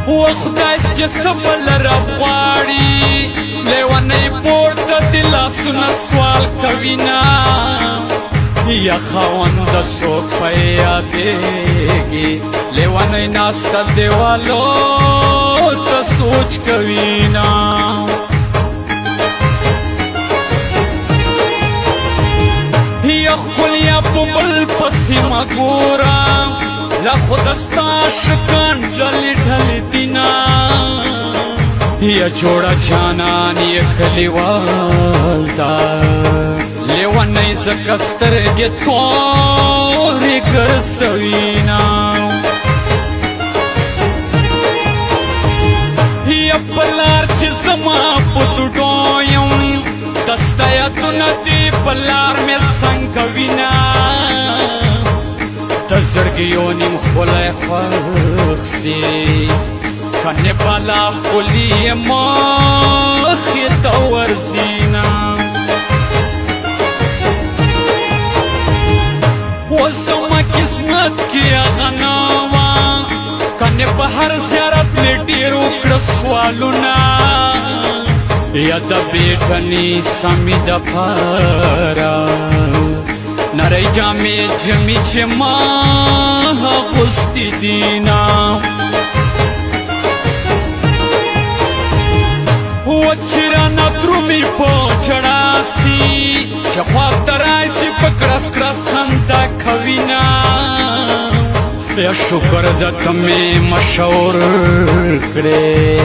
وخدای جسم لرب غواړي لیونی پورته د لاسونه سوال کوي نه یا خاوند څوک په یادېږي لیونی ناسته دیوالو ته سوچ کوي نه یا ښکلیا په بل پسې مه ګوره لا خود ستا شکان ډلې ډلې دینا یا جوړه جانان یې کلیوال دا لیونی ځکه سترګې تورې ګرځوي نه یا په لار چې زما په دوډو یم دسته یادونه دې په لار مې څنګه وینه د زړګیو نیم ښکلی خوښ سي کنې بالا ښکلي یې مخې ته ورځي نه اوس زما قسمت کې هغه نه وه کنې په هر زیارت مې ډېر وکړه سوالونه یا د بیټنې سمې دپاره نری جامې جمې چې ما اغوستې دي نه و چې رانه درومې په ژړا سي چې خوا ته راشي په کرس کرس خندا کوي نه یا شکر ده ته مې مشهور کړې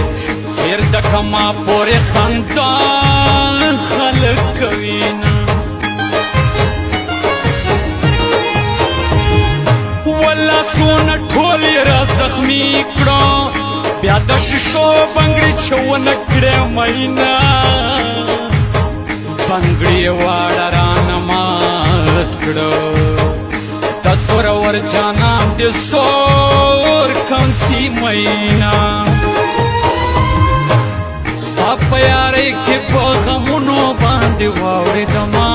خیر ده که ما پورې خندا خلک کوي نه لاسونه ټول یې را زخمي کړو بیا د شیشو بنګړي چې ونه کړې مینا بنګړي یې واړه رانه مات کړو د زورور جانان دې سور کم سي مینا ستا په یارۍ کې په غمونو باندې واورېدما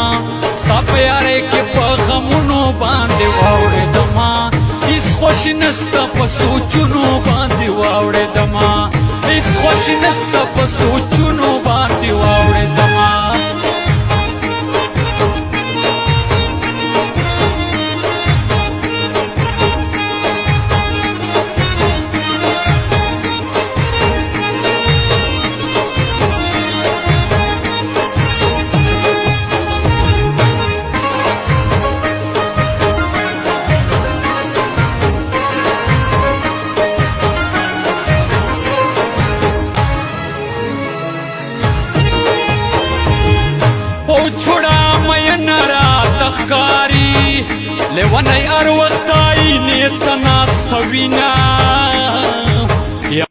ستا په یارۍ کې په غمونو باندې واورېدما هیڅ خوښي نسته په سوچونو باندې واورېدما هیڅ خوښي نسته په سوچونو باندې واورېدما छोड़ा मैन रात ښکاري لیونی هر وخت آینې ته ناسته وینه